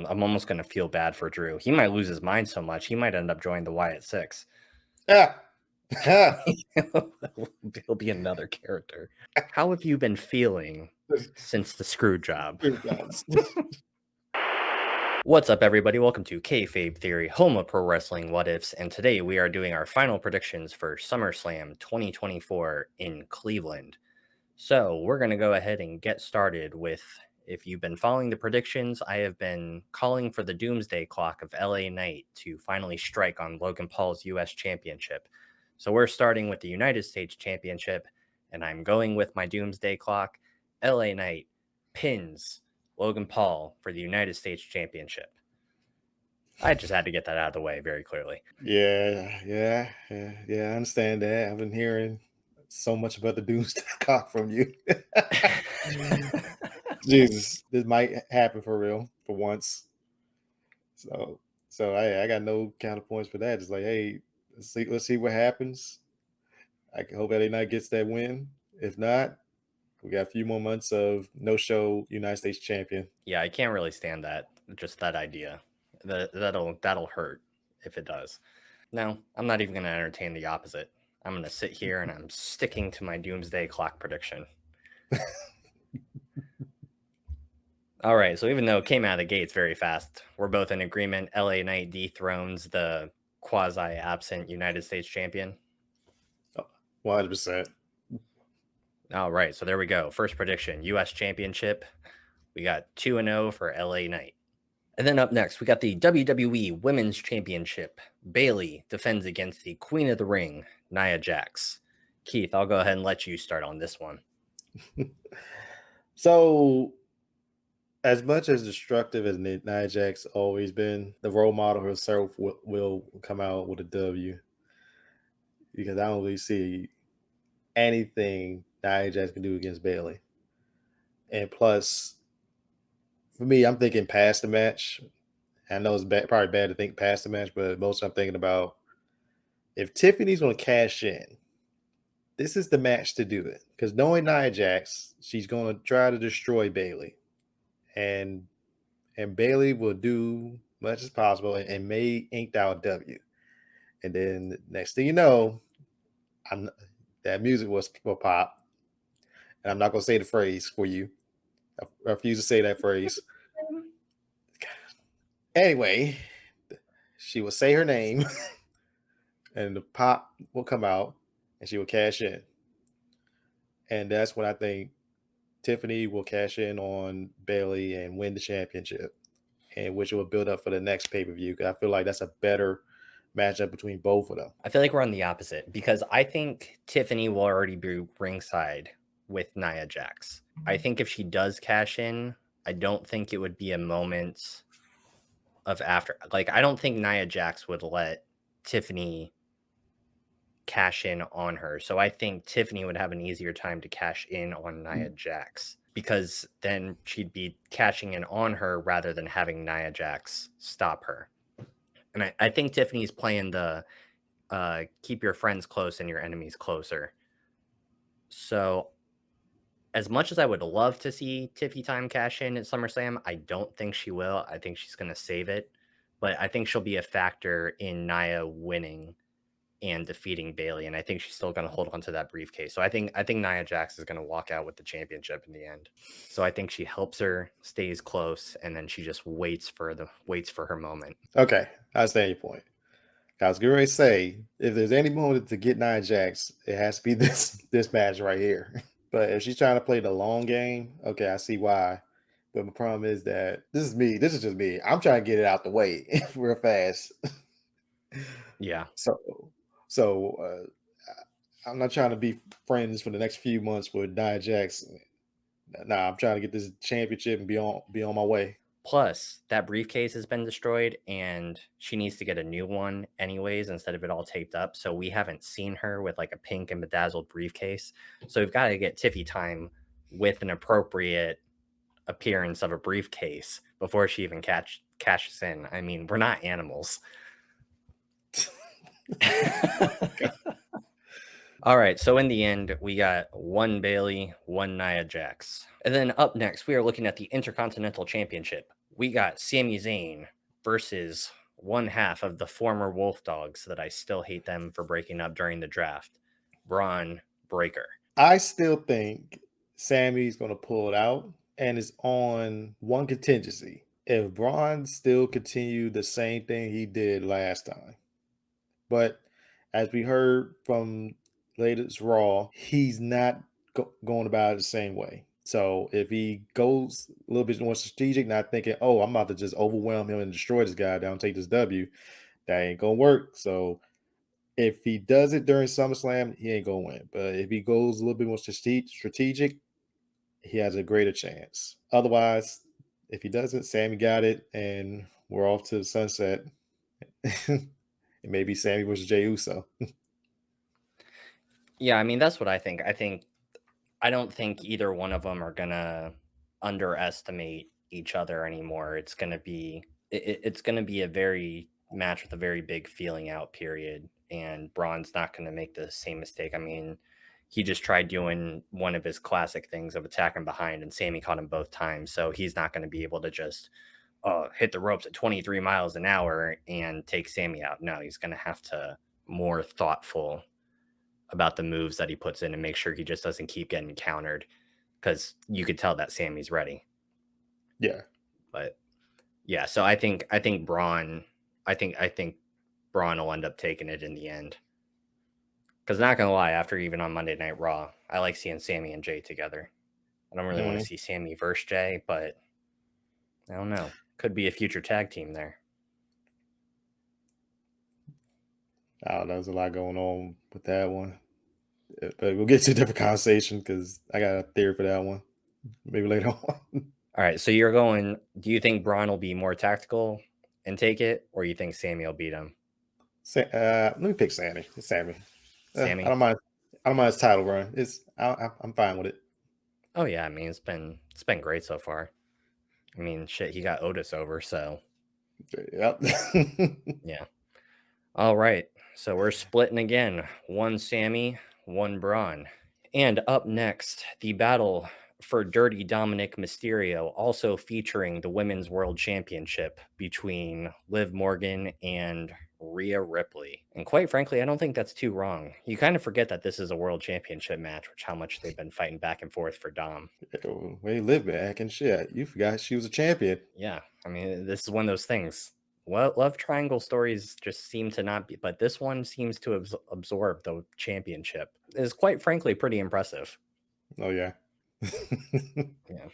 I'm almost going to feel bad for Drew. He might lose his mind so much. He might end up joining the Wyatt Six. Ah. He'll be another character. How have you been feeling since the screw job? What's up, everybody? Welcome to Kayfabe Theory, home of pro wrestling what ifs, and today we are doing our final predictions for SummerSlam 2024 in Cleveland. So we're going to go ahead and get started with, if you've been following the predictions, I have been calling for the doomsday clock of LA Knight to finally strike on Logan Paul's US Championship. So we're starting with the United States Championship, and I'm going with my doomsday clock. LA Knight pins Logan Paul for the United States Championship. I just had to get that out of the way very clearly. Yeah. I understand that. I've been hearing so much about the doomsday clock from you. Jesus, this might happen for real for once. So I got no counterpoints for that. It's like, hey, let's see what happens. I hope LA Knight gets that win. If not, we got a few more months of no-show United States champion. Yeah, I can't really stand that. Just that idea. That'll hurt if it does. No, I'm not even going to entertain the opposite. I'm going to sit here and I'm sticking to my doomsday clock prediction. All right, so even though it came out of the gates very fast, we're both in agreement. LA Knight dethrones the quasi-absent United States champion. 100%. All right, so there we go. First prediction, U.S. Championship. We got 2-0 for LA Knight. And then up next, we got the WWE Women's Championship. Bayley defends against the Queen of the Ring, Nia Jax. Keith, I'll go ahead and let you start on this one. So, as much as destructive as Nia Jax always been, the role model herself will come out with a W. Because I don't really see anything Nia Jax can do against Bayley. And plus, for me, I'm thinking past the match. I know it's probably bad to think past the match, but mostly I'm thinking about if Tiffany's going to cash in, this is the match to do it. Because knowing Nia Jax, she's going to try to destroy Bayley. And Bayley will do much as possible and may inked out W. And then next thing you know, that music will pop. And I'm not going to say the phrase for you. I refuse to say that phrase. Anyway, she will say her name and the pop will come out and she will cash in. And that's when I think Tiffany will cash in on Bayley and win the championship, and which will build up for the next pay-per-view. I feel like that's a better matchup between both of them. I feel like we're on the opposite because I think Tiffany will already be ringside with Nia Jax. I think if she does cash in, I don't think it would be a moment of after. Like, I don't think Nia Jax would let Tiffany cash in on her. So I think Tiffany would have an easier time to cash in on Nia Jax because then she'd be cashing in on her rather than having Nia Jax stop her. And I think Tiffany's playing the keep your friends close and your enemies closer. So as much as I would love to see Tiffy Time cash in at SummerSlam, I don't think she will. I think she's going to save it. But I think she'll be a factor in Nia winning and defeating Bayley, and I think she's still going to hold on to that briefcase. So I think Nia Jax is going to walk out with the championship in the end. So I think she helps her, stays close, and then she just waits for her moment. Okay, I understand your point. I was going to say, if there's any moment to get Nia Jax, it has to be this match right here. But if she's trying to play the long game, okay, I see why. But the problem is that this is just me. I'm trying to get it out the way real fast. Yeah. So I'm not trying to be friends for the next few months with Nia Jax. Nah, I'm trying to get this championship and be on my way. Plus, that briefcase has been destroyed, and she needs to get a new one anyways instead of it all taped up. So we haven't seen her with like a pink and bedazzled briefcase. So we've got to get Tiffy Time with an appropriate appearance of a briefcase before she even cashes in. I mean, we're not animals. All right, so in the end, we got one Bayley, one Nia Jax. And then up next, we are looking at the Intercontinental Championship. we got Sami Zayn versus one half of the former Wolf Dogs that I still hate them for breaking up during the draft, Braun Breaker. I still think Sammy's going to pull it out, and it's on one contingency. If Braun still continued the same thing he did last time. But as we heard from latest Raw, he's not going about it the same way. So if he goes a little bit more strategic, not thinking, oh, I'm about to just overwhelm him and destroy this guy down, take this W, that ain't going to work. So if he does it during SummerSlam, he ain't going to win. But if he goes a little bit more strategic, he has a greater chance. Otherwise, if he doesn't, Sammy got it, and we're off to the sunset. It may be Sammy versus Jey Uso. Yeah, I mean, that's what I think. I don't think either one of them are gonna underestimate each other anymore. It's gonna be it's gonna be a very match with a very big feeling out period, and Braun's not gonna make the same mistake. I mean, he just tried doing one of his classic things of attacking behind, and Sammy caught him both times. So he's not going to be able to just hit the ropes at 23 miles an hour and take Sammy out. No, he's going to have to more thoughtful about the moves that he puts in and make sure he just doesn't keep getting countered, because you could tell that Sammy's ready. Yeah. But yeah, so I think Braun, I think Braun will end up taking it in the end. Because not gonna lie, after even on Monday Night Raw, I like seeing Sami and Jay together. I don't really want to see Sami versus Jay, but I don't know. Could be a future tag team there. Oh, there's a lot going on with that one. But we'll get to a different conversation because I got a theory for that one. Maybe later on. All right, so you're going. Do you think Braun will be more tactical and take it, or you think Sami will beat him? Let me pick Sammy. It's Sammy. Sami. I don't mind. I don't mind his title run. I'm fine with it. Oh yeah, I mean it's been great so far. I mean, shit, he got Otis over, so Yep. yeah. All right, so we're splitting again. One Sami, one Braun. And up next, the battle for Dirty Dominic Mysterio, also featuring the Women's World Championship between Liv Morgan and Rhea Ripley. And quite frankly, I don't think that's too wrong. You kind of forget that this is a World Championship match, which how much they've been fighting back and forth for Dom. Wait, Liv back and shit. You forgot she was a champion. Yeah, I mean, this is one of those things. Well, love triangle stories just seem to not be, but this one seems to have absorbed the championship. Is quite frankly pretty impressive. Oh yeah. Yeah.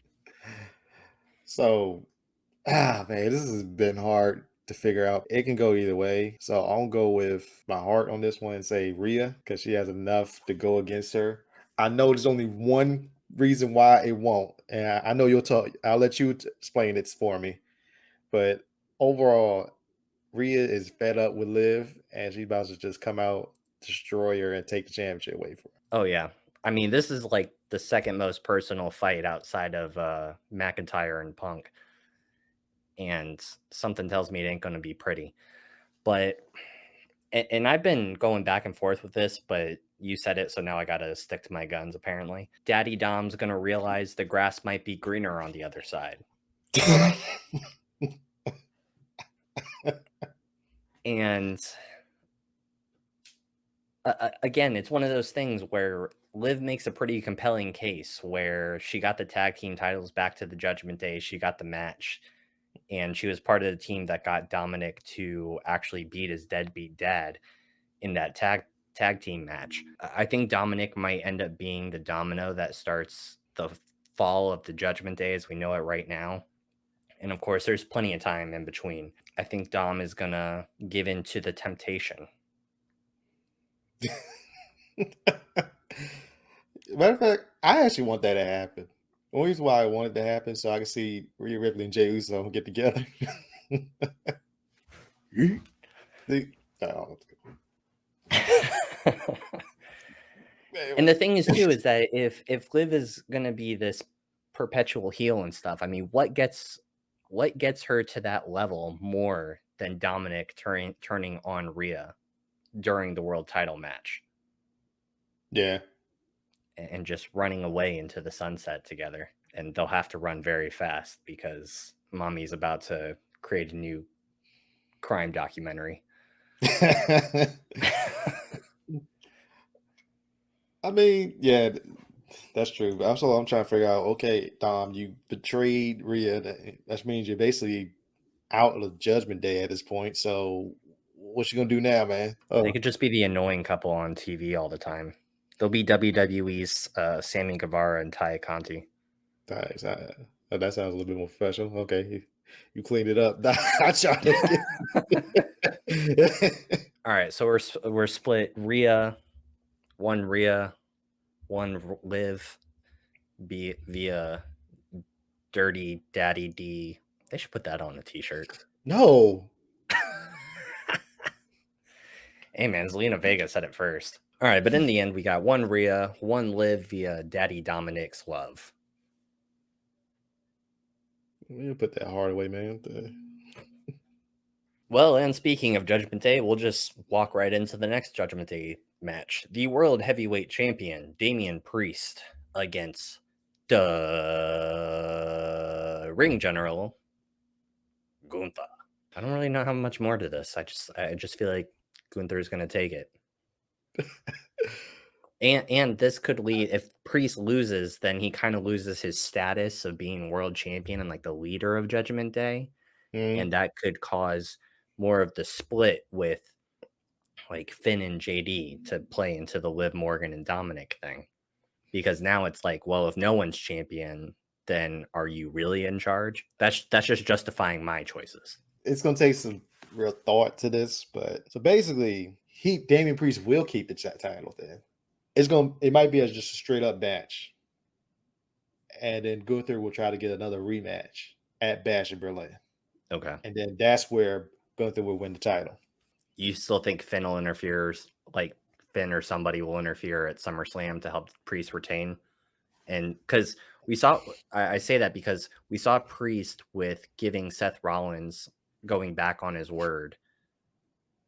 So, man, this has been hard to figure out. It can go either way. So I'll go with my heart on this one and say Rhea because she has enough to go against her. I know there's only one reason why it won't, and I know you'll talk. I'll let you explain it for me. But overall, Rhea is fed up with Liv, and she's about to just come out, destroy her, and take the championship away from her. Oh yeah. I mean, this is like the second most personal fight outside of McIntyre and Punk. And something tells me it ain't going to be pretty. But and I've been going back and forth with this, but you said it, so now I got to stick to my guns apparently. Daddy Dom's going to realize the grass might be greener on the other side. And again, it's one of those things where Liv makes a pretty compelling case where she got the tag team titles back to the Judgment Day. She got the match, and she was part of the team that got Dominic to actually beat his deadbeat dad in that tag team match. I think Dominic might end up being the domino that starts the fall of the Judgment Day as we know it right now. And of course, there's plenty of time in between. I think Dom is going to give in to the temptation. Matter of fact, I actually want that to happen. The only reason why I want it to happen so I can see Rhea Ripley and Jey Uso get together. And the thing is too is that if Liv is going to be this perpetual heel and stuff, I mean, what gets her to that level more than Dominic turning on Rhea during the world title match? Yeah. And just running away into the sunset together. And they'll have to run very fast because Mommy's about to create a new crime documentary. I mean, yeah, that's true. I'm trying to figure out. Okay, Dom, you betrayed Rhea. That means you're basically out of Judgment Day at this point. So, what you gonna do now, man? They could just be the annoying couple on TV all the time. They'll be WWE's Sammy Guevara and Ty Conti. That sounds a little bit more professional. Okay, you cleaned it up. I tried to get. All right, so we're split. Rhea, one Liv, via Dirty Daddy D. They should put that on a t-shirt. No. Hey man, Zelina Vega said it first. All right, but in the end, we got one Rhea, one Liv via Daddy Dominic's love. You put that hard away, man. Well, and speaking of Judgment Day, we'll just walk right into the next Judgment Day match. The World Heavyweight Champion, Damien Priest, against the Ring General, Gunther. I don't really know how much more to this. I just feel like Gunther is going to take it. And this could lead, if Priest loses, then he kind of loses his status of being world champion and like the leader of Judgment Day. And that could cause more of the split with like Finn and JD to play into the Liv Morgan and Dominic thing. Because now it's like, well, if no one's champion, then are you really in charge? That's just justifying my choices. It's gonna take some real thought to this, but so basically, Damien Priest will keep the title. Then it might be just a straight up match, and then Gunther will try to get another rematch at Bash in Berlin. Okay, and then that's where Gunther will win the title. You still think Finn will interfere, like Finn or somebody will interfere at SummerSlam to help Priest retain? And because we saw, I say that because we saw Priest with giving Seth Rollins going back on his word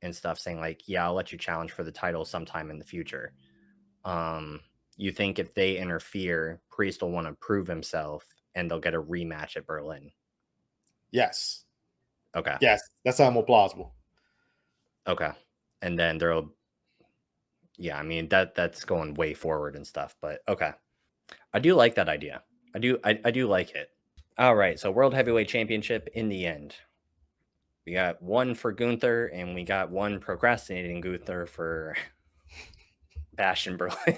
and stuff, saying like, yeah, I'll let you challenge for the title sometime in the future. You think if they interfere, Priest will want to prove himself and they'll get a rematch at Berlin? Yes. Okay. Yes, that sounds more plausible. Okay. And then there'll, yeah, I mean, that's going way forward and stuff, but okay. I do like that idea. I do like it. All right, so World Heavyweight Championship in the end. We got one for Gunther, and we got one procrastinating Gunther for Bash in Berlin.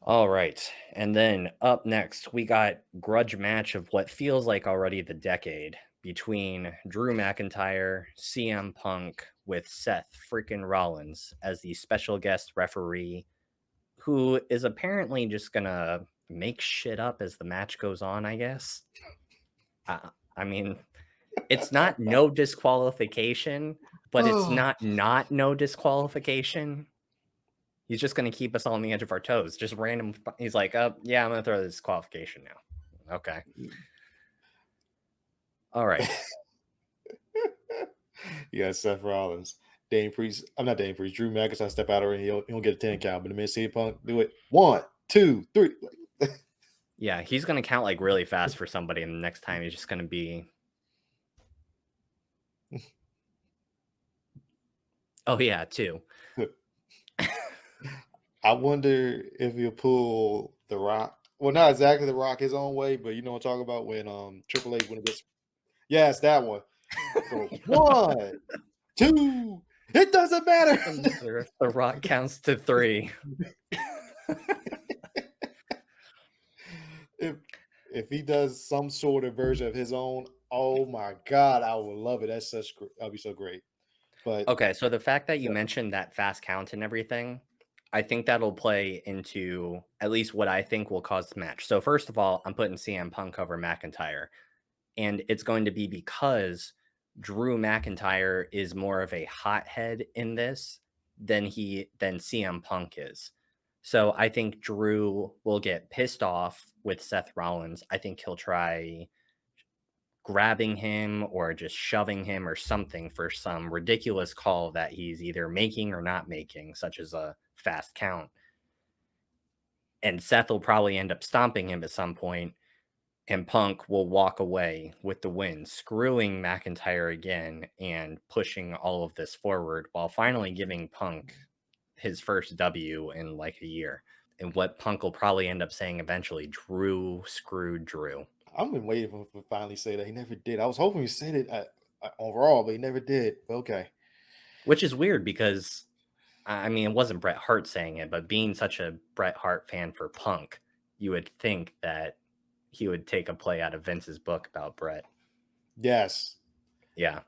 All right, and then up next, we got grudge match of what feels like already the decade between Drew McIntyre, CM Punk, with Seth freaking Rollins as the special guest referee, who is apparently just gonna make shit up as the match goes on, I guess. I mean, it's not no disqualification, but it's not no disqualification. He's just going to keep us all on the edge of our toes. Just random. He's like, yeah, I'm going to throw this disqualification now. Okay. All right. You got Seth Rollins. Drew McIntyre step out of it. He'll get a 10 count, but the minute CM Punk do it, 1, 2, 3. Yeah, he's going to count like really fast for somebody, and the next time he's just going to be. Oh, yeah, 2. I wonder if he'll pull The Rock. Well, not exactly The Rock his own way, but you know what I'm talking about when Triple H when it gets. Yes, that one. So 1, 2. It doesn't matter. The Rock counts to 3. If he does some sort of version of his own, oh my God, I would love it. That'd be so great. But okay, so the fact that you mentioned that fast count and everything, I think that'll play into at least what I think will cause the match. So first of all, I'm putting CM Punk over McIntyre, and it's going to be because Drew McIntyre is more of a hothead in this than CM Punk is. So I think Drew will get pissed off with Seth Rollins. I think he'll try grabbing him or just shoving him or something for some ridiculous call that he's either making or not making, such as a fast count. And Seth will probably end up stomping him at some point. and Punk will walk away with the win, screwing McIntyre again and pushing all of this forward while finally giving Punk his first W in like a year. And what Punk will probably end up saying eventually, Drew screwed Drew. I've been waiting for him to finally say that. He never did. I was hoping he said it on Raw, but he never did. Okay. Which is weird because, I mean, it wasn't Bret Hart saying it, but being such a Bret Hart fan for Punk, you would think that he would take a play out of Vince's book about Bret. Yes. Yeah.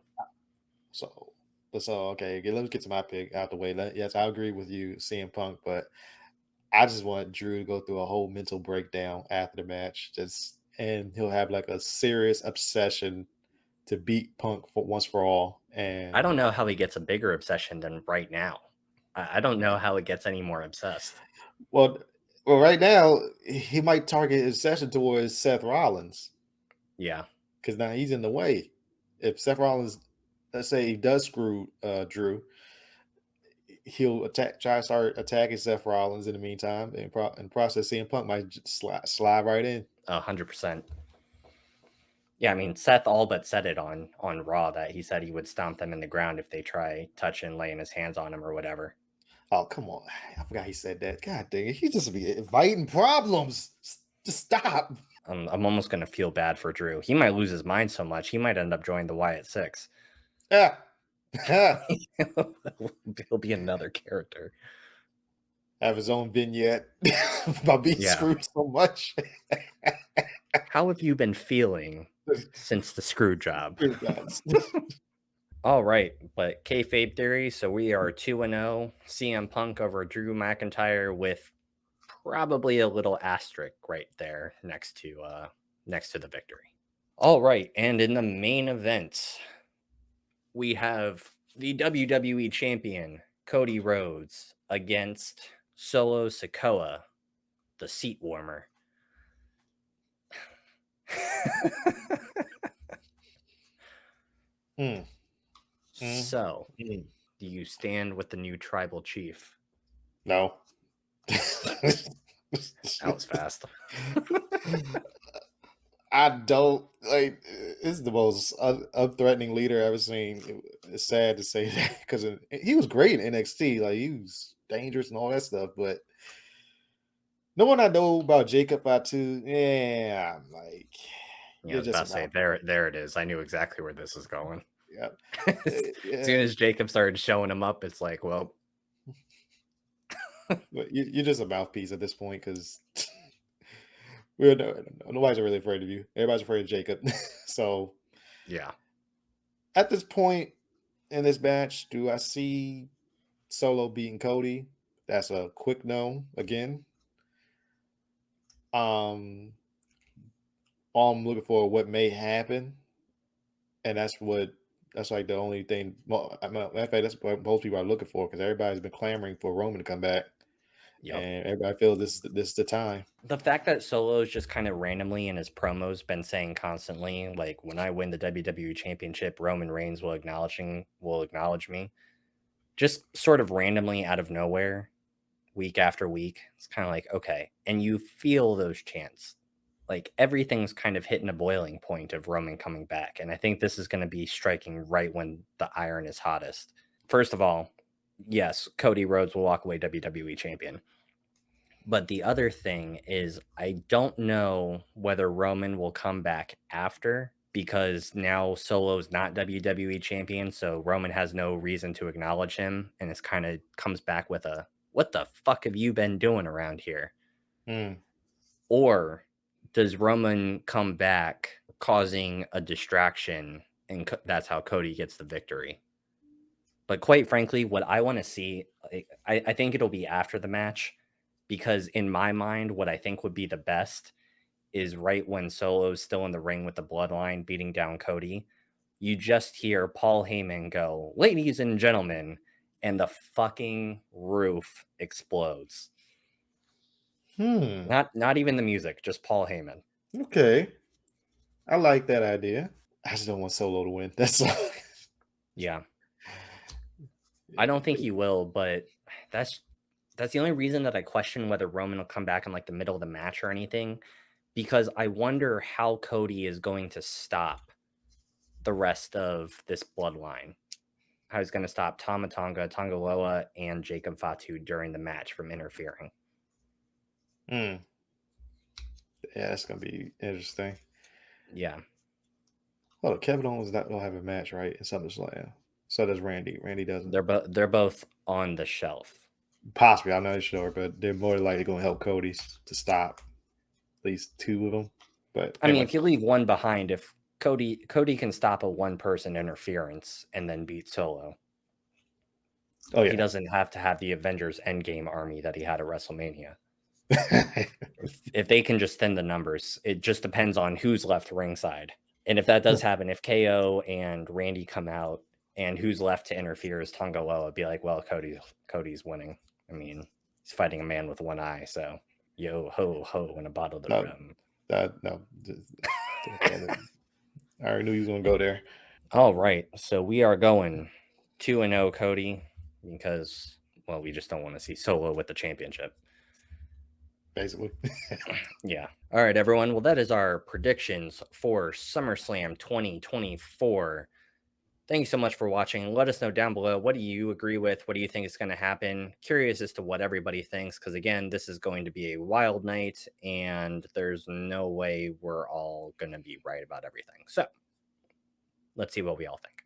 So okay, let's get to my pick out the way. Yes, I agree with you, CM Punk, but I just want Drew to go through a whole mental breakdown after the match. And he'll have like a serious obsession to beat Punk for once for all. And I don't know how he gets a bigger obsession than right now. I don't know how it gets any more obsessed. well, right now he might target his session towards Seth Rollins Yeah. because now he's in the way. If Seth Rollins, let's say he does screw Drew, he'll try to start attacking Seth Rollins in the meantime, and process CM Punk might just slide right in. 100%. Yeah, I mean, Seth all but said it on Raw that he said he would stomp them in the ground if they try touching, laying his hands on him or whatever. Oh, come on. I forgot he said that. God dang it. He just be inviting problems. Just stop. I'm almost going to feel bad for Drew. He might lose his mind so much, he might end up joining the Wyatt Six. Ah. He'll be another character. Have his own vignette about being screwed so much. How have you been feeling since the screw job? All right, but Kayfabe Theory, so we are 2-0. CM Punk over Drew McIntyre with probably a little asterisk right there next to the victory. All right, and in the main event, we have the WWE champion Cody Rhodes against Solo Sikoa, the seat warmer. So, do you stand with the new tribal chief? No. That was fast. I don't like. This is the most unthreatening leader I've ever seen. It's sad to say that because he was great in NXT. Like he was dangerous and all that stuff. But no one I know about Jacob Fatu. Yeah, I'm like, yeah, I was about to say there it is. I knew exactly where this is going. Yeah. As soon as Jacob started showing him up, it's like, well, you're just a mouthpiece at this point because nobody's really afraid of you. Everybody's afraid of Jacob. So yeah. At this point in this match, do I see Solo beating Cody? That's a quick no again. All I'm looking for what may happen, and that's like the only thing. Well, matter of fact, that's what most people are looking for because everybody's been clamoring for Roman to come back. Yep. And everybody feels this is the time. The fact that Solo's just kind of randomly in his promos been saying constantly, like, when I win the WWE Championship, Roman Reigns will acknowledge me. Just sort of randomly out of nowhere, week after week. It's kind of like, okay. And you feel those chants. Like, everything's kind of hitting a boiling point of Roman coming back. And I think this is going to be striking right when the iron is hottest. First of all, yes, Cody Rhodes will walk away WWE champion. But the other thing is, I don't know whether Roman will come back after, because now Solo's not WWE champion, so Roman has no reason to acknowledge him, and it's kind of comes back with a, what the fuck have you been doing around here? Or does Roman come back causing a distraction, and that's how Cody gets the victory? But quite frankly, what I want to see, I think it'll be after the match, because in my mind, what I think would be the best is right when Solo's still in the ring with the Bloodline beating down Cody. You just hear Paul Heyman go, "Ladies and gentlemen," and the fucking roof explodes. Not even the music, just Paul Heyman. Okay. I like that idea. I just don't want Solo to win. That's all. Yeah. I don't think he will, but that's the only reason that I question whether Roman will come back in like the middle of the match or anything, because I wonder how Cody is going to stop the rest of this bloodline. How he's going to stop Tama Tonga, Tonga Loa, and Jacob Fatu during the match from interfering. Yeah, that's gonna be interesting. Yeah. Oh, Kevin Owens don't have a match, right? In SummerSlam. So does Randy. Randy doesn't. They're both on the shelf. Possibly, I'm not sure, but they're more likely going to help Cody to stop at least two of them. But I mean, if you leave one behind, if Cody can stop a one-person interference and then beat Solo. Oh yeah, he doesn't have to have the Avengers Endgame army that he had at WrestleMania. if they can just thin the numbers, it just depends on who's left ringside. And if that does happen, if KO and Randy come out and who's left to interfere is Tonga Loa, be like, well, Cody's winning. I mean, he's fighting a man with one eye, so yo ho ho and a bottle of rum. No. I already knew he was going to go there. All right, so we are going 2-0, Cody, because, well, we just don't want to see Solo with the championship. Basically. Yeah. All right, everyone. Well, that is our predictions for SummerSlam 2024. Thank you so much for watching. Let us know down below, what do you agree with? What do you think is going to happen? Curious as to what everybody thinks, because, again, this is going to be a wild night, and there's no way we're all going to be right about everything. So let's see what we all think.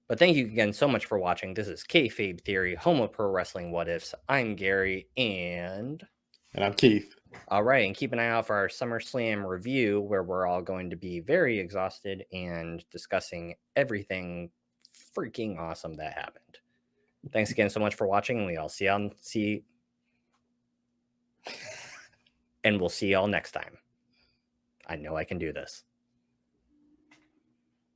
But thank you again so much for watching. This is Kayfabe Theory, home of pro wrestling what ifs. I'm Gary, and I'm Keith. All right, and keep an eye out for our SummerSlam review, where we're all going to be very exhausted and discussing everything freaking awesome that happened. Thanks again so much for watching, and we'll see y'all next time. I know I can do this.